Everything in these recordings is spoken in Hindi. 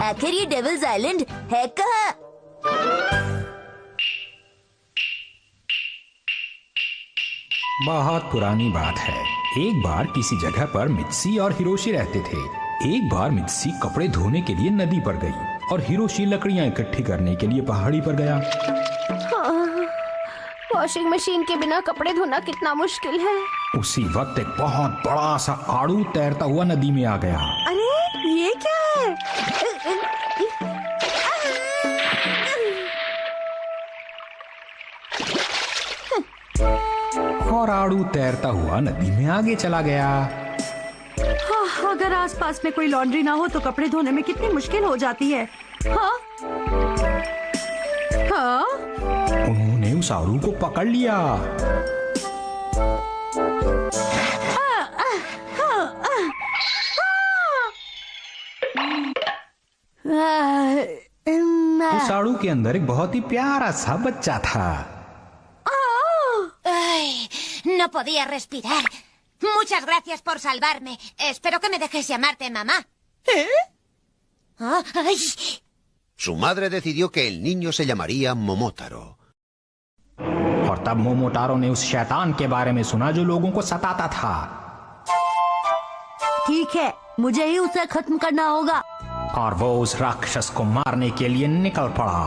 आखिर ये डेविल्स आइलैंड है कहाँ? बहुत पुरानी बात है। एक बार किसी जगह पर मित्सी और हिरोशी रहते थे। एक बार मित्सी कपड़े धोने के लिए नदी पर गई और हिरोशी लकड़ियां इकट्ठी करने के लिए पहाड़ी पर गया। वॉशिंग मशीन के बिना कपड़े धोना कितना मुश्किल है। उसी वक्त एक बहुत बड़ा सा आड़ू तैरता हुआ नदी में आ गया। अरे ये क्या है? और आड़ू तैरता हुआ नदी में आगे चला गया। अगर आसपास में कोई लॉन्ड्री ना हो तो कपड़े धोने में कितनी मुश्किल हो जाती है। हाँ? हाँ? उन्होंने उस आड़ू को पकड़ लिया। उस आड़ू के अंदर एक बहुत ही प्यारा सा बच्चा था। No podía respirar. Muchas gracias por salvarme. Espero que me dejes llamarte mamá. Ay. Su madre decidió que el niño se llamaría Momotaro. और तब मोमोटारो ने उस शैतान के बारे में सुना जो लोगों को सताता था। ठीक है, मुझे ही उसे खत्म करना होगा। और वो उस राक्षस को मारने के लिए निकल पड़ा।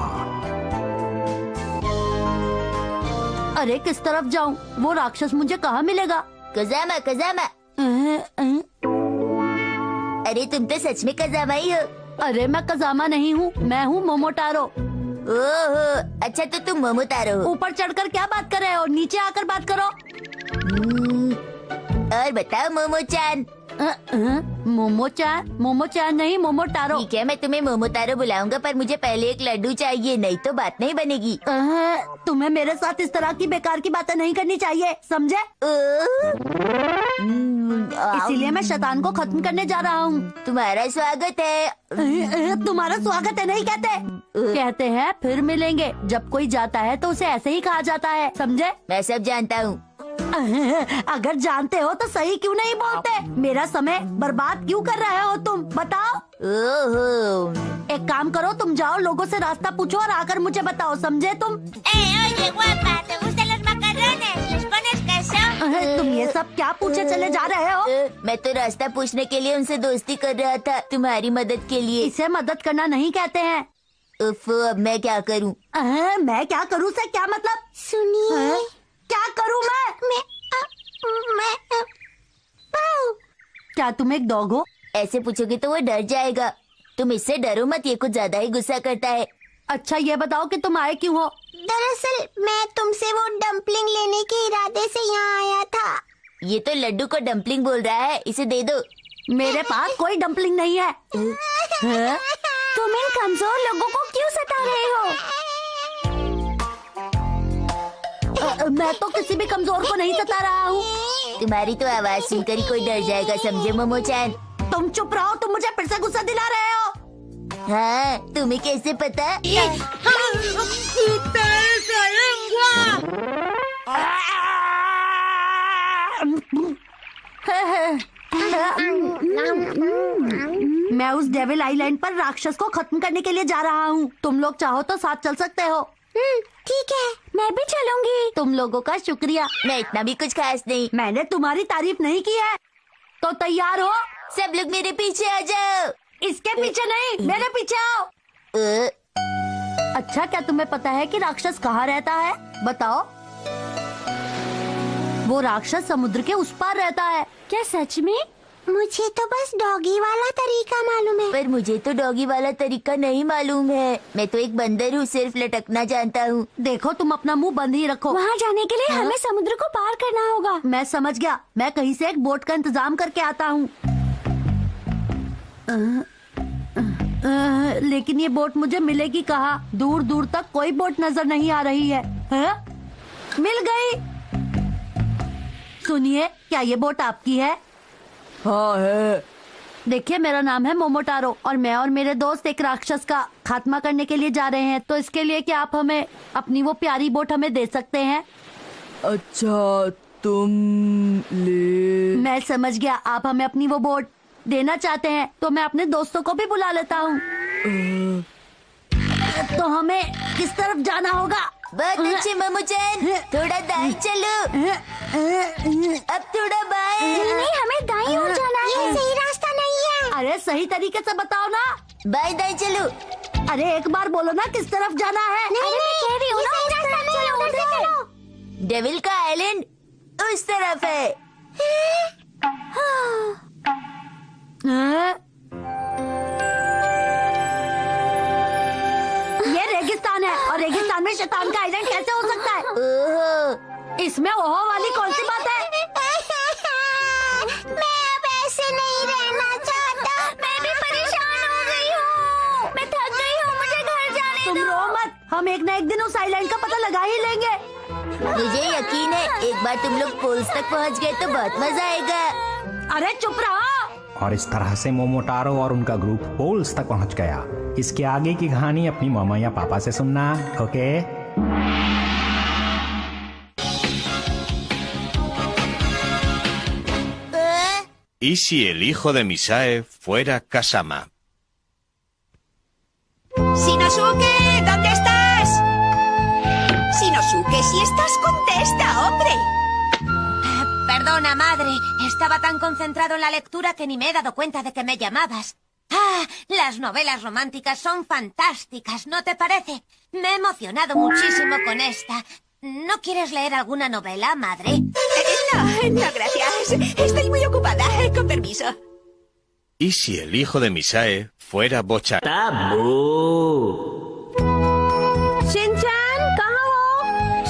अरे किस तरफ जाऊं? वो राक्षस मुझे कहाँ मिलेगा? कजामा कजामा। अरे तुम तो सच में कजामा ही हो। अरे मैं कजामा नहीं हूँ, मैं हूँ मोमोटारो। ओहो, अच्छा तो तुम मोमोटारो हो। ऊपर चढ़कर क्या बात कर रहे हो? नीचे आकर बात करो। और बताओ मोमो-चान। मोमो-चान नहीं, मोमोटारो। ठीक है, मैं तुम्हें मोमोटारो बुलाऊंगा, पर मुझे पहले एक लड्डू चाहिए, नहीं तो बात नहीं बनेगी। तुम्हें मेरे साथ इस तरह की बेकार की बातें नहीं करनी चाहिए, समझे? इसीलिए मैं शैतान को खत्म करने जा रहा हूँ। तुम्हारा स्वागत है। तुम्हारा स्वागत है नहीं कहते। कहते हैं फिर मिलेंगे। जब कोई जाता है तो उसे ऐसे ही कहा जाता है, समझे? मैं सब जानता हूँ। अगर जानते हो तो सही क्यों नहीं बोलते? मेरा समय बर्बाद क्यों कर रहे हो तुम? बताओ। ओहो। एक काम करो, तुम जाओ, लोगों से रास्ता पूछो और आकर मुझे बताओ, समझे तुम? Oye, guapa, ¿te gustan los macarrones? ¿Les pones queso? तुम ये सब क्या पूछे चले जा रहे हो? मैं तो रास्ता पूछने के लिए उनसे दोस्ती कर रहा था, तुम्हारी मदद के लिए। इसे मदद करना नहीं कहते हैं। उफ, अब मैं क्या करूँ? मैं क्या करूँ से क्या मतलब? सुनिए। क्या करूँ मैं? क्या तुम एक डॉग हो? ऐसे पूछोगे तो वो डर जाएगा। तुम इससे डरो मत, ये कुछ ज्यादा ही गुस्सा करता है। अच्छा ये बताओ कि तुम आए क्यों हो? दरअसल मैं तुमसे वो डम्पलिंग लेने के इरादे से यहाँ आया था। ये तो लड्डू को डम्पलिंग बोल रहा है, इसे दे दो। मेरे पास कोई डम्पलिंग नहीं है। तुम इन कमजोर लोगों को क्यों सता रहे हो? मैं तो किसी भी कमजोर को नहीं सता रहा हूँ। तुम्हारी तो आवाज सुनकर ही कोई डर जाएगा, समझे मोमो-चान? तुम चुप रहो, तुम मुझे फिर से गुस्सा दिला रहे हो। हाँ, तुम्हें कैसे पता? मैं उस डेविल आइलैंड पर राक्षस को खत्म करने के लिए जा रहा हूँ। तुम लोग चाहो तो साथ चल सकते हो। ठीक है, मैं भी चलूंगी। तुम लोगों का शुक्रिया। मैं इतना भी कुछ खास नहीं। मैंने तुम्हारी तारीफ नहीं की है। तो तैयार हो? सब लोग मेरे पीछे आ जाओ। इसके पीछे नहीं, मेरे पीछे आओ। अच्छा, क्या तुम्हें पता है कि राक्षस कहाँ रहता है? बताओ। वो राक्षस समुद्र के उस पार रहता है। क्या सच में? मुझे तो बस डॉगी वाला तरीका मालूम है। पर मुझे तो डॉगी वाला तरीका नहीं मालूम है। मैं तो एक बंदर हूँ, सिर्फ लटकना जानता हूँ। देखो, तुम अपना मुंह बंद ही रखो। वहाँ जाने के लिए हमें समुद्र को पार करना होगा। मैं समझ गया, मैं कहीं से एक बोट का इंतजाम करके आता हूँ। लेकिन ये बोट मुझे मिलेगी कहाँ? दूर दूर तक कोई बोट नजर नहीं आ रही है। मिल गई। सुनिए, क्या ये बोट आपकी है? हाँ है। देखिए, मेरा नाम है मोमोटारो और मैं और मेरे दोस्त एक राक्षस का खात्मा करने के लिए जा रहे हैं। तो इसके लिए क्या आप हमें अपनी वो प्यारी बोट हमें दे सकते हैं? अच्छा, तुम ले। मैं समझ गया, आप हमें अपनी वो बोट देना चाहते हैं तो मैं अपने दोस्तों को भी बुला लेता हूँ। तो हमें किस तरफ जाना होगा? बहुत अच्छे मामू-जान, थोड़ा दाएं चलो। अब थोड़ा बाएं। नहीं, हमें दाएं ओर जाना है। ये सही रास्ता नहीं है। अरे सही तरीके से बताओ ना। बाएं दाएं चलो। अरे एक बार बोलो ना किस तरफ जाना है। नहीं, कह रही हूँ ना, उस तरफ चलो, उधर चलो। डेविल का आइलैंड उस तरफ है। ये रेगिस्तान है और रेगिस्तान में शैतान का आइलैंड कैसे हो सकता है? ओहो, इसमें ओहो वाली कौन सी बात है? मैं अब ऐसे नहीं रहना चाहता। मैं भी परेशान हो गई हूँ। मैं थक गई हूँ, मुझे घर जाने तुम रो मत, हम एक न एक दिन उस आइलैंड का पता लगा ही लेंगे। मुझे यकीन है एक बार तुम लोग पोल्स तक पहुँच गए तो बहुत मजा आएगा। अरे चुप रहो। और इस तरह से मोमोटारो और उनका ग्रुप पोल्स तक पहुंच गया। इसके आगे की कहानी अपनी मामा या पापा से सुनना, okay? ¿Y si el hijo de Misae fuera Kasama? Shinosuke, ¿dónde estás? Shinosuke, si estás, contesta, hombre. Perdona, madre. Estaba tan concentrado en la lectura que ni me he dado cuenta de que me llamabas. Ah, las novelas románticas son fantásticas, ¿no te parece? Me he emocionado muchísimo con esta. ¿No quieres leer alguna novela, madre? No, gracias. Estoy muy ocupada. Con permiso. ¿Y si el hijo de Misae fuera Bocha? Shinchan, कहाँ हो?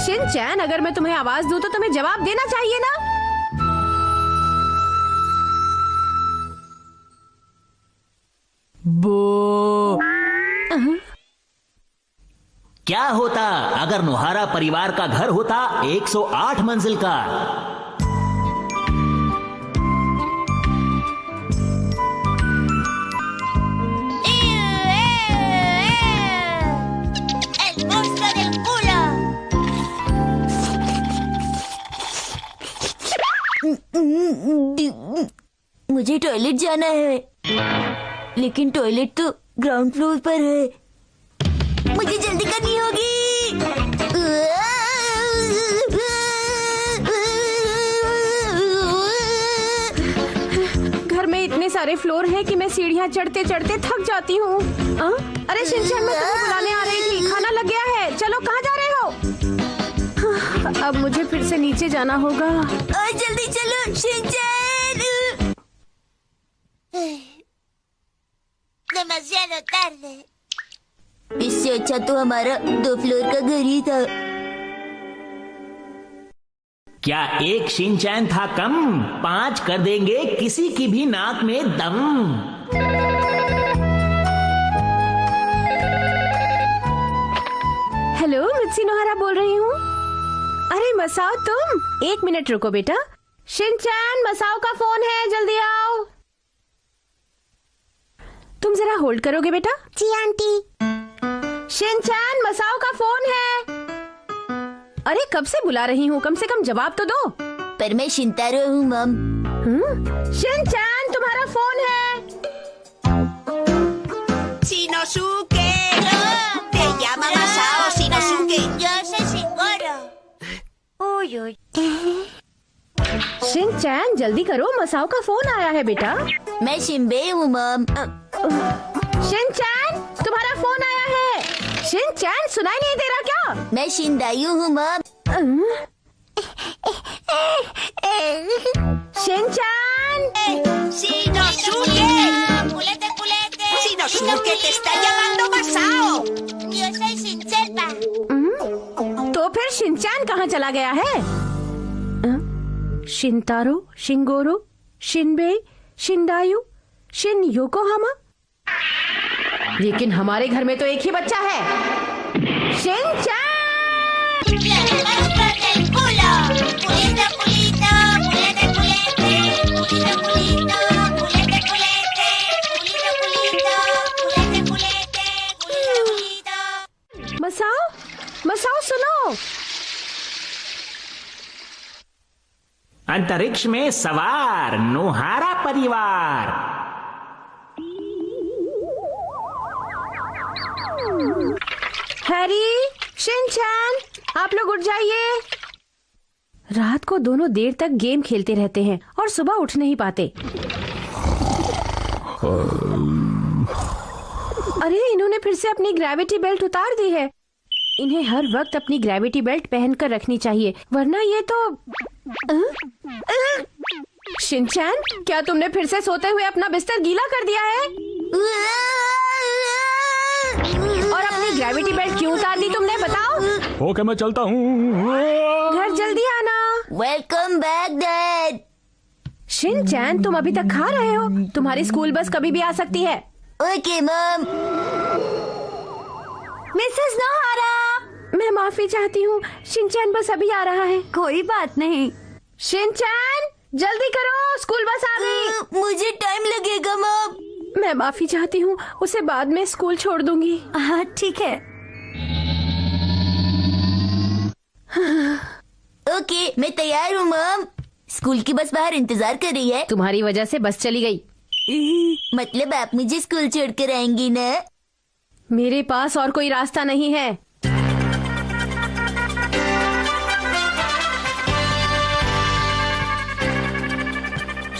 शिनचैन, अगर मैं तुम्हें आवाज दूं तो तुम्हें जवाब देना चाहिए ना? बो। क्या होता अगर नोहारा परिवार का घर होता 108 मंजिल का? El monstruo del culo. मुझे टॉयलेट जाना है, लेकिन टॉयलेट तो ग्राउंड फ्लोर पर है। मुझे जल्दी करनी होगी। घर में इतने सारे फ्लोर हैं कि मैं सीढ़ियाँ चढ़ते चढ़ते थक जाती हूँ। अरे शिनचैन, मैं तुम्हें बुलाने आ रही थी। खाना लग गया है, चलो कहाँ जा रहे हो? अब मुझे फिर से नीचे जाना होगा। और जल्दी चलो शिनचैन। Demasiado tarde. इससे अच्छा तो हमारा 2 फ्लोर का घर ही था। क्या एक शिनचैन था कम? 5 कर देंगे किसी की भी नाक में दम। हेलो, मित्सी नोहारा बोल रही हूँ। अरे मसाओ, तुम 1 मिनट रुको बेटा। शिनचैन, मसाओ का फोन है, जल्दी आओ। तुम जरा होल्ड करोगे बेटा? जी आंटी। शिनचैन, मसाओ का फोन है। अरे कब से बुला रही हूँ, कम से कम जवाब तो दो। पर मैं शिनतारो हूँ मम। शिनचैन, तुम्हारा फोन है। Shinosuke. Te llama Masao, Shinosuke. Yo soy Shingoro. Uy, uy. Shinchan, जल्दी करो, मसाओ का फोन आया है बेटा। मैं शिम्बे हूँ मम। शिनचैन, तुम्हारा फोन आया है। शिनचैन, सुनाई नहीं दे रहा क्या? मैं शिंदायू हूँ मम। Shinchan, Shinosuke. Culete, culete. Shinosuke, te está llamando Masao. Yo soy Shinchelpa. तो फिर शिनचैन कहाँ चला गया है? शिनतारो, शिंगोरो, शिनबे, शिंदायू, शिन योकोहामा। लेकिन हमारे घर में तो एक ही बच्चा है। Shinchan! del culo. Culito, culito. Culete, culete. Culito, culito. Culete, culete. Culito, culito. Culete, culete. Culito, culito. मसाओ, मसाओ सुनो। अंतरिक्ष में सवार नोहारा परिवार। हैरी, शिनचैन, आप लोग उठ जाइए। रात को दोनों देर तक गेम खेलते रहते हैं और सुबह उठ नहीं पाते। अरे इन्होंने फिर से अपनी ग्रेविटी बेल्ट उतार दी है। इन्हें हर वक्त अपनी ग्रेविटी बेल्ट पहनकर रखनी चाहिए, वरना ये तो शिनचैन, क्या तुमने फिर से सोते हुए अपना बिस्तर गीला कर दिया है? और अपनी ग्रेविटी बेल्ट क्यों उतार दी तुमने, बताओ? ओके, मैं चलता हूँ। घर जल्दी आना। Welcome back dad. शिनचैन, तुम अभी तक खा रहे हो? तुम्हारी स्कूल बस कभी भी आ सकती है। Okay mom. मिसेस नोहारा, मैं माफी चाहती हूँ, शिनचैन बस अभी आ रहा है। कोई बात नहीं। शिनचैन, जल्दी करो, स्कूल बस आ गई। मुझे टाइम लगेगा मॉम। मैं माफी चाहती हूँ, उसे बाद में स्कूल छोड़ दूंगी। हाँ ठीक है। ओके, मैं तैयार हूँ मॉम। स्कूल की बस बाहर इंतजार कर रही है। तुम्हारी वजह से बस चली गई। मतलब आप मुझे स्कूल छोड़ कर आएंगी ना? मेरे पास और कोई रास्ता नहीं है।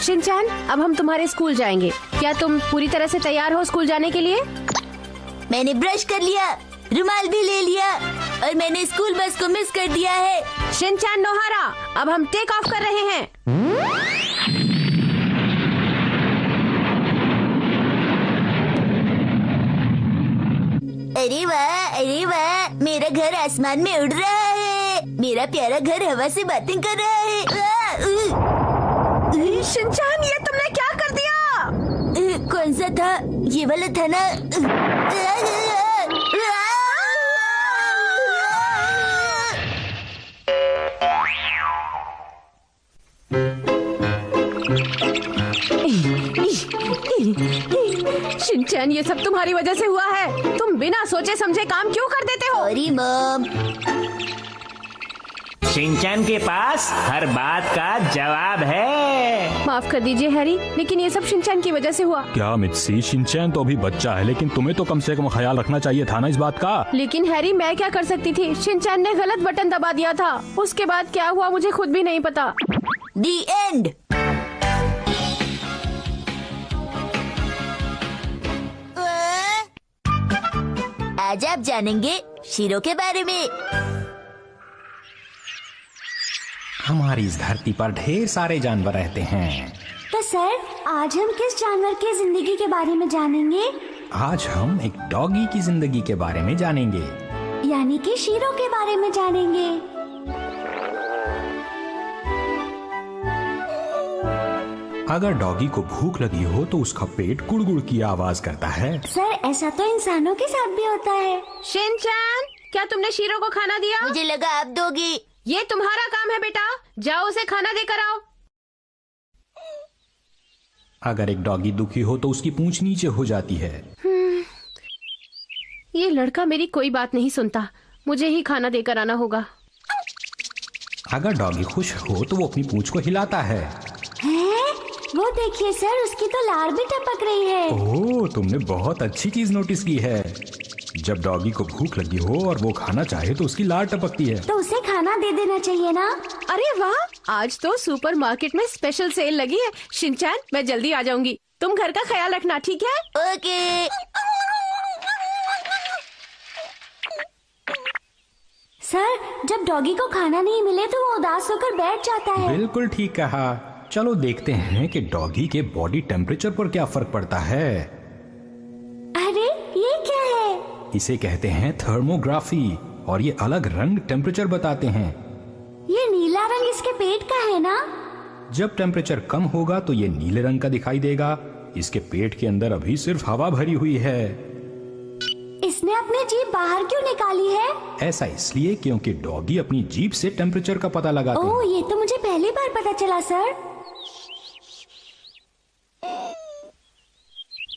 शिनचैन, अब हम तुम्हारे स्कूल जाएंगे। क्या तुम पूरी तरह से तैयार हो स्कूल जाने के लिए? मैंने ब्रश कर लिया, रुमाल भी ले लिया और मैंने स्कूल बस को मिस कर दिया है। शिनचैन, नोहारा, अब हम टेक ऑफ कर रहे हैं। अरे वाह, मेरा घर आसमान में उड़ रहा है। मेरा प्यारा घर हवा से बातें कर रहा है। शिनचैन, ये तुमने क्या कर दिया? कौन सा था? ये वाला था ना? शिनचैन, ये सब तुम्हारी वजह से हुआ है। तुम बिना सोचे समझे काम क्यों कर देते हो? Sorry mom. शिनचैन के पास हर बात का जवाब है। माफ कर दीजिए हैरी, लेकिन ये सब शिनचैन की वजह से हुआ। क्या मित्सी, शिनचैन तो अभी बच्चा है, लेकिन तुम्हें तो कम से कम ख्याल रखना चाहिए था ना इस बात का। लेकिन हैरी, मैं क्या कर सकती थी? शिनचैन ने गलत बटन दबा दिया था। उसके बाद क्या हुआ मुझे खुद भी नहीं पता। दी एंड। आज आप जानेंगे शीरो के बारे में। हमारी इस धरती पर ढेर सारे जानवर रहते हैं। तो सर, आज हम किस जानवर की जिंदगी के बारे में जानेंगे? आज हम एक डॉगी की जिंदगी के बारे में जानेंगे। यानी कि शीरो के बारे में जानेंगे। अगर डॉगी को भूख लगी हो तो उसका पेट गुड़गुड़ की आवाज करता है। सर, ऐसा तो इंसानों के साथ भी होता है। शिनचैन, क्या तुमने शीरो को खाना दिया? मुझे लगा आप दोगी। ये तुम्हारा काम है बेटा, जाओ उसे खाना देकर आओ। अगर एक डॉगी दुखी हो तो उसकी पूंछ नीचे हो जाती है। ये लड़का मेरी कोई बात नहीं सुनता, मुझे ही खाना देकर आना होगा। अगर डॉगी खुश हो तो वो अपनी पूंछ को हिलाता है। वो देखिए सर, उसकी तो लार भी टपक रही है। ओह, तुमने बहुत अच्छी चीज नोटिस की है। जब डॉगी को भूख लगी हो और वो खाना चाहे तो उसकी लार टपकती है। तो उसे खाना दे देना चाहिए ना। अरे वाह, आज तो सुपरमार्केट में स्पेशल सेल लगी है। शिनचैन, मैं जल्दी आ जाऊंगी। तुम घर का ख्याल रखना, ठीक है? ओके। सर, जब डॉगी को खाना नहीं मिले तो वो उदास होकर बैठ जाता है। बिल्कुल ठीक कहा। चलो देखते हैं कि डॉगी के बॉडी टेम्परेचर पर क्या फर्क पड़ता है। अरे, ये क्या है? इसे कहते हैं थर्मोग्राफी और ये अलग रंग टेम्परेचर बताते हैं। ये नीला रंग इसके पेट का है ना? जब टेम्परेचर कम होगा तो ये नीले रंग का दिखाई देगा। इसके पेट के अंदर अभी सिर्फ हवा भरी हुई है। इसने अपनी जीभ बाहर क्यों निकाली है? ऐसा इसलिए क्योंकि डॉगी अपनी जीभ से टेम्परेचर का पता लगाते हैं। ओह, ये तो मुझे पहली बार पता चला सर।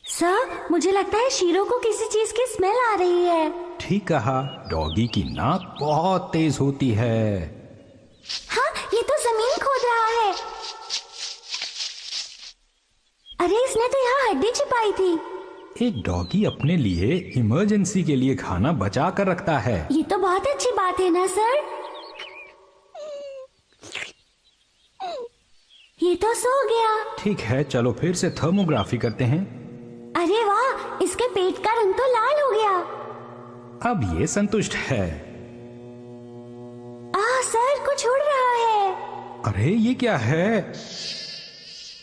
सर, मुझे लगता है शीरो को किसी चीज की स्मेल आ रही है। ठीक कहा, डॉगी की नाक बहुत तेज होती है। हाँ, ये तो जमीन खोद रहा है। अरे, इसने तो यहाँ हड्डी छिपाई थी। एक डॉगी अपने लिए इमरजेंसी के लिए खाना बचा कर रखता है। ये तो बहुत अच्छी बात है ना सर। ये तो सो गया। ठीक है, चलो फिर से थर्मोग्राफी करते हैं। अरे वाह, इसके पेट का रंग तो लाल हो गया। अब ये संतुष्ट है। सर कुछ उड़ रहा है। अरे ये क्या है?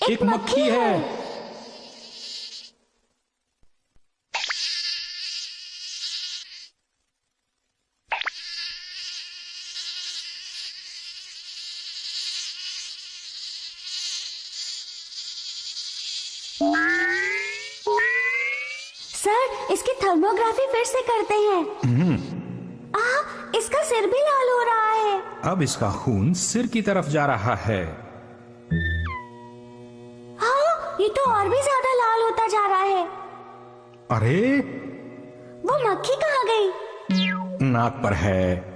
एक मक्खी है। सर इसकी थर्मोग्राफी फिर से करते हैं। इसका सिर भी लाल हो रहा है। अब इसका खून सिर की तरफ जा रहा है। हाँ, ये तो और भी ज्यादा लाल होता जा रहा है। अरे वो मक्खी कहाँ गई? नाक पर है।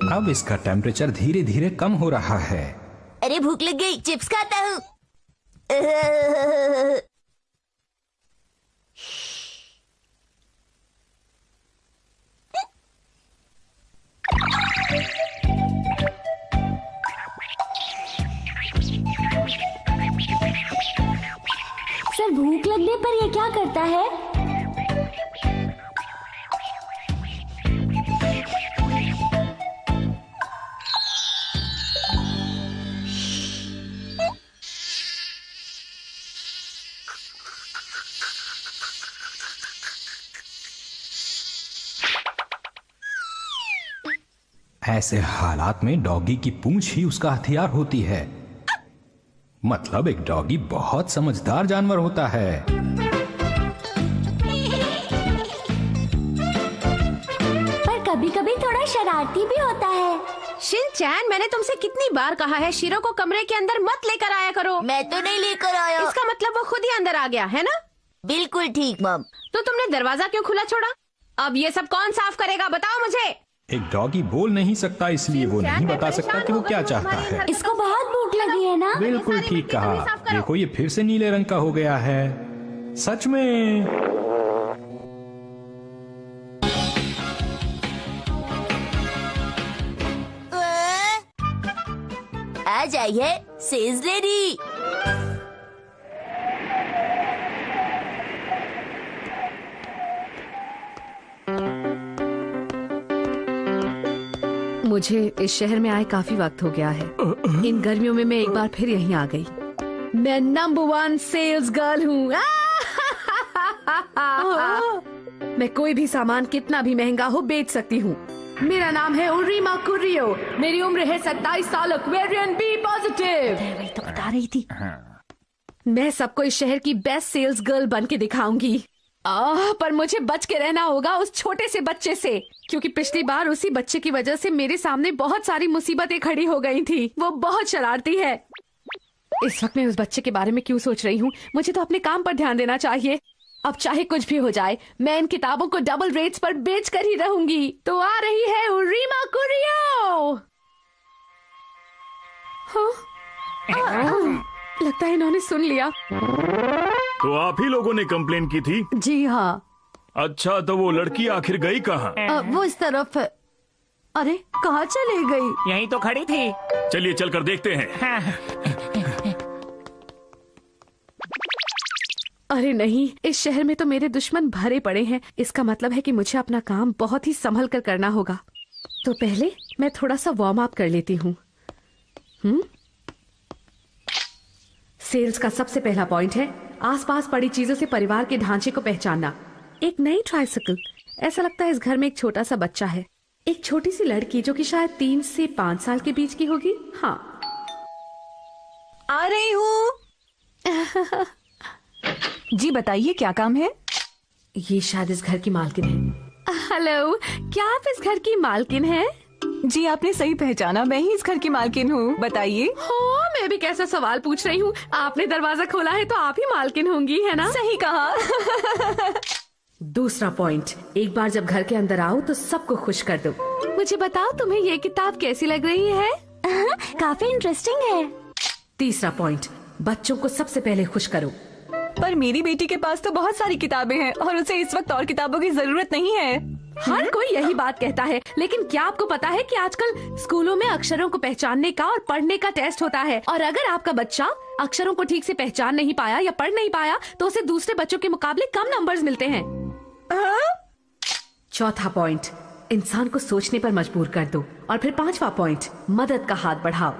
अब इसका टेम्परेचर धीरे धीरे कम हो रहा है। अरे भूख लग गई, चिप्स खाता हूँ। सर भूख लगने पर ये क्या करता है? ऐसे हालात में डॉगी की पूंछ ही उसका हथियार होती है। मतलब एक डॉगी बहुत समझदार जानवर होता है। पर कभी कभी थोड़ा शरारती भी होता है। शिनचैन, मैंने तुमसे कितनी बार कहा है शीरो को कमरे के अंदर मत लेकर आया करो। मैं तो नहीं लेकर आया। इसका मतलब वो खुद ही अंदर आ गया है ना? बिल्कुल ठीक मम। तो तुमने दरवाजा क्यों खुला छोड़ा? अब ये सब कौन साफ करेगा, बताओ मुझे। एक डॉगी बोल नहीं सकता, इसलिए वो नहीं बता सकता कि वो क्या चाहता है। इसको बहुत भूख लगी है ना? बिल्कुल ठीक कहा। देखो ये फिर से नीले रंग का हो गया है। सच में। आ जाइए, सेज रेडी। मुझे इस शहर में आए काफी वक्त हो गया है। इन गर्मियों में मैं एक बार फिर यहीं आ गई। मैं नंबर 1 सेल्स गर्ल हूँ। मैं कोई भी सामान कितना भी महंगा हो बेच सकती हूँ। मेरा नाम है उरीमा कुरियो। मेरी उम्र है 27 साल। Aquarian B positive. वही तो बता रही थी। मैं सबको इस शहर की बेस्ट सेल्स गर्ल बन के दिखाऊंगी। पर मुझे बच के रहना होगा उस छोटे से बच्चे से, क्योंकि पिछली बार उसी बच्चे की वजह से मेरे सामने बहुत सारी मुसीबतें खड़ी हो गई थी। वो बहुत शरारती है। इस वक्त मैं उस बच्चे के बारे में क्यों सोच रही हूँ? मुझे तो अपने काम पर ध्यान देना चाहिए। अब चाहे कुछ भी हो जाए, मैं इन किताबों को डबल रेट्स पर बेच कर ही रहूंगी। तो आ रही है उरीमा कुरियो। हाँ? लगता है इन्होंने सुन लिया। तो आप ही लोगों ने कंप्लेन की थी? जी हाँ। अच्छा, तो वो लड़की आखिर गई कहाँ? वो इस तरफ है। अरे कहाँ चली गई? यहीं तो खड़ी थी। चलिए चलकर देखते हैं। हाँ। अरे नहीं, इस शहर में तो मेरे दुश्मन भरे पड़े हैं। इसका मतलब है कि मुझे अपना काम बहुत ही संभल कर करना होगा। तो पहले मैं थोड़ा सा वार्म अप कर लेती हूँ। सेल्स का सबसे पहला पॉइंट है आसपास पड़ी चीजों से परिवार के ढांचे को पहचानना। एक नई ट्राइसाइकिल। ऐसा लगता है इस घर में एक छोटा सा बच्चा है। एक छोटी सी लड़की जो कि शायद 3 से 5 साल के बीच की होगी। हाँ, आ रही हूँ। जी बताइए, क्या काम है? ये शायद इस घर की मालकिन है। हेलो, क्या आप इस घर की मालकिन हैं? जी आपने सही पहचाना, मैं ही इस घर की मालकिन हूँ। बताइए। हाँ, मैं भी कैसा सवाल पूछ रही हूँ। आपने दरवाजा खोला है तो आप ही मालकिन होंगी, है ना? सही कहा। दूसरा पॉइंट, एक बार जब घर के अंदर आओ तो सबको खुश कर दो। मुझे बताओ तुम्हें ये किताब कैसी लग रही है? काफी इंटरेस्टिंग है। तीसरा पॉइंट, बच्चों को सबसे पहले खुश करो। पर मेरी बेटी के पास तो बहुत सारी किताबें हैं और उसे इस वक्त और किताबों की जरूरत नहीं है। हर कोई यही बात कहता है, लेकिन क्या आपको पता है कि आजकल स्कूलों में अक्षरों को पहचानने का और पढ़ने का टेस्ट होता है, और अगर आपका बच्चा अक्षरों को ठीक से पहचान नहीं पाया या पढ़ नहीं पाया तो उसे दूसरे बच्चों के मुकाबले कम नंबर्स मिलते हैं। चौथा पॉइंट, इंसान को सोचने पर मजबूर कर दो। और फिर पांचवा पॉइंट, मदद का हाथ बढ़ाओ।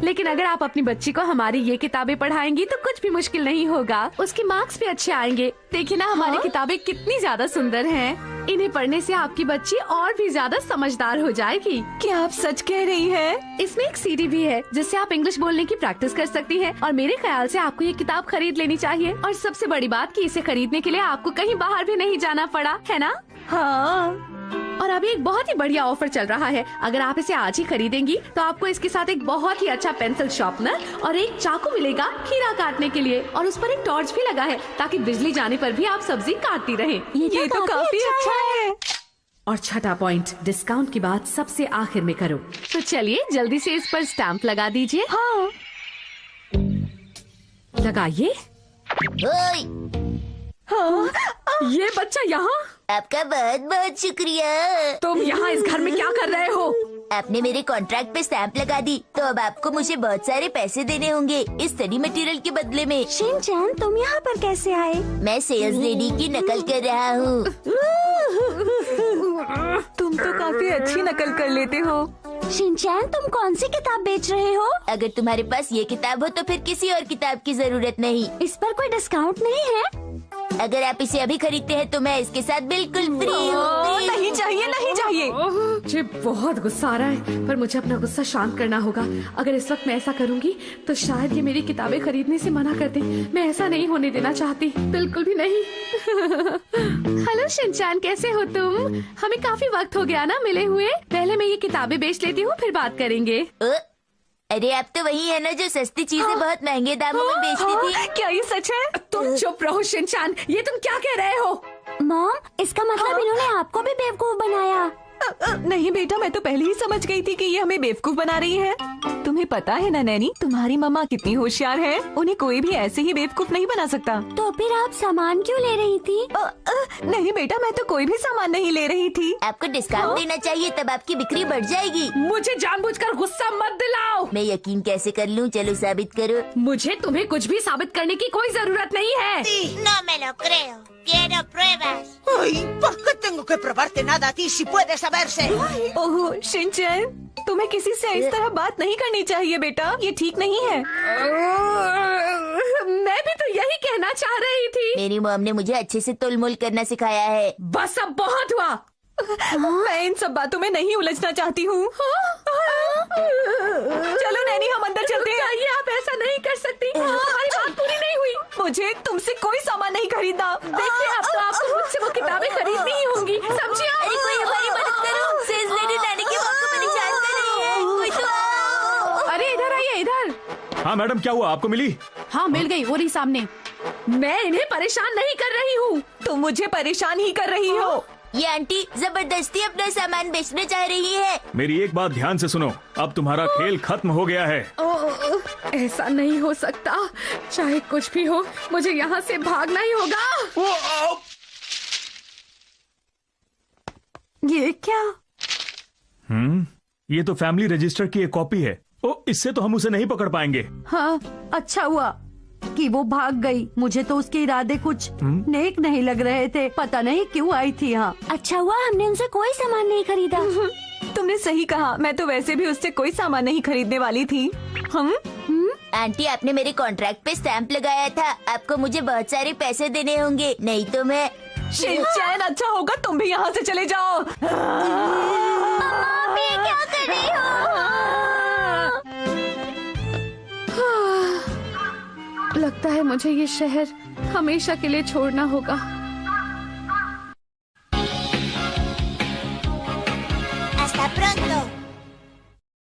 लेकिन अगर आप अपनी बच्ची को हमारी ये किताबें पढ़ाएंगी तो कुछ भी मुश्किल नहीं होगा, उसके मार्क्स भी अच्छे आएंगे। देखिए ना, हमारी किताबें कितनी ज्यादा सुंदर हैं। इन्हें पढ़ने से आपकी बच्ची और भी ज्यादा समझदार हो जाएगी। क्या आप सच कह रही हैं? इसमें एक सीडी भी है जिससे आप इंग्लिश बोलने की प्रैक्टिस कर सकती हैं। और मेरे ख्याल से आपको ये किताब खरीद लेनी चाहिए। और सबसे बड़ी बात कि इसे खरीदने के लिए आपको कहीं बाहर भी नहीं जाना पड़ा, है ना? हाँ। और अभी एक बहुत ही बढ़िया ऑफर चल रहा है। अगर आप इसे आज ही खरीदेंगी तो आपको इसके साथ एक बहुत ही अच्छा पेंसिल शार्पनर और एक चाकू मिलेगा खीरा काटने के लिए, और उस पर एक टॉर्च भी लगा है ताकि बिजली जाने पर भी आप सब्जी काटती रहें। ये तो काफी अच्छा है। और छठा पॉइंट, डिस्काउंट की बात सबसे आखिर में करो। तो चलिए जल्दी से इस पर स्टैंप लगा दीजिए। हाँ। लगाइए। हाँ। ये बच्चा यहाँ? आपका बहुत बहुत शुक्रिया। तुम यहाँ इस घर में क्या कर रहे हो? आपने मेरे कॉन्ट्रैक्ट पे स्टैंप लगा दी तो अब आपको मुझे बहुत सारे पैसे देने होंगे इस स्टडी मटेरियल के बदले में। शिनचैन, तुम यहाँ पर कैसे आए? मैं सेल्स लेडी की नकल कर रहा हूँ। तुम तो काफी अच्छी नकल कर लेते हो। शिनचैन, तुम कौन सी किताब बेच रहे हो? अगर तुम्हारे पास ये किताब हो तो फिर किसी और किताब की जरूरत नहीं। इस पर कोई डिस्काउंट नहीं है? अगर आप इसे अभी खरीदते हैं तो मैं इसके साथ बिल्कुल फ्री हूँ। नहीं चाहिए, नहीं चाहिए। मुझे बहुत गुस्सा आ रहा है, पर मुझे अपना गुस्सा शांत करना होगा। अगर इस वक्त मैं ऐसा करूंगी तो शायद ये मेरी किताबें खरीदने से मना कर दे। मैं ऐसा नहीं होने देना चाहती, बिल्कुल भी नहीं। हेलो शिनचैन, कैसे हो तुम? हमें काफी वक्त हो गया ना मिले हुए। पहले मैं ये किताबें बेच लेती हूँ, फिर बात करेंगे। अरे आप तो वही है ना जो सस्ती चीजें बहुत महंगे दामों में बेचती थी। क्या ये सच है? तुम चुप रहो शिनचैन, ये तुम क्या कह रहे हो? मॉम, इसका मतलब इन्होंने आपको भी बेवकूफ बनाया। नहीं बेटा, मैं तो पहले ही समझ गई थी कि ये हमें बेवकूफ बना रही है। तुम्हें पता है ना नैनी, तुम्हारी मम्मा कितनी होशियार है। उन्हें कोई भी ऐसे ही बेवकूफ नहीं बना सकता। तो फिर आप सामान क्यों ले रही थी? नहीं बेटा, मैं तो कोई भी सामान नहीं ले रही थी। आपको डिस्काउंट देना चाहिए, तब आपकी बिक्री बढ़ जाएगी। मुझे जानबूझकर गुस्सा मत दिलाओ। मैं यकीन कैसे कर लूं? चलो साबित करो। मुझे तुम्हें कुछ भी साबित करने की कोई जरूरत नहीं है। No me lo creo. Quiero pruebas. Ay, ¿por qué tengo que probarte nada a ti si puede saberse? Oh Shinchan, तुम्हें किसी से इस तरह बात नहीं करनी चाहिए बेटा, ये ठीक नहीं है। मैं भी तो यही कहना चाह रही थी। मेरी मॉम ने मुझे अच्छे से तोलमोल करना सिखाया है। बस अब बहुत हुआ। मैं इन सब बातों में नहीं उलझना चाहती हूँ। चलो नैनी, हम अंदर चलते हैं। आप ऐसा नहीं कर सकती, हमारी बात पूरी नहीं हुई। मुझे तुमसे कोई सामान नहीं खरीदना। देखिए, अब तो आपको मुझसे वो किताबें खरीदनी ही होंगी, समझिए? अरे कोई हमारी मदद करो, सेल्स लेडी नैनी की मॉम को परेशान कर रही है। कोई तो आओ। अरे इधर आइए, इधर। हाँ मैडम, क्या हुआ? आपको मिली? हाँ मिल गई, वो रही सामने। मैं इन्हें परेशान नहीं कर रही हूँ। तुम मुझे परेशान ही कर रही हो। ये आंटी जबरदस्ती अपना सामान बेचना चाह रही है। मेरी एक बात ध्यान से सुनो, अब तुम्हारा खेल खत्म हो गया है। ऐसा नहीं हो सकता, चाहे कुछ भी हो, मुझे यहाँ से भागना ही होगा। ये क्या? ये तो फैमिली रजिस्टर की एक कॉपी है। ओ, इससे तो हम उसे नहीं पकड़ पाएंगे। हाँ, अच्छा हुआ कि वो भाग गई। मुझे तो उसके इरादे कुछ नेक नहीं लग रहे थे। पता नहीं क्यों आई थी यहाँ। अच्छा हुआ हमने उनसे कोई सामान नहीं खरीदा। तुमने सही कहा, मैं तो वैसे भी उससे कोई सामान नहीं खरीदने वाली थी। आंटी, आपने मेरे कॉन्ट्रैक्ट पे स्टैंप लगाया था, आपको मुझे बहुत सारे पैसे देने होंगे, नहीं तो मैं। शिनचैन, अच्छा होगा तुम भी यहाँ से चले जाओ। क्या कर रही हो? लगता है मुझे ये शहर हमेशा के लिए छोड़ना होगा।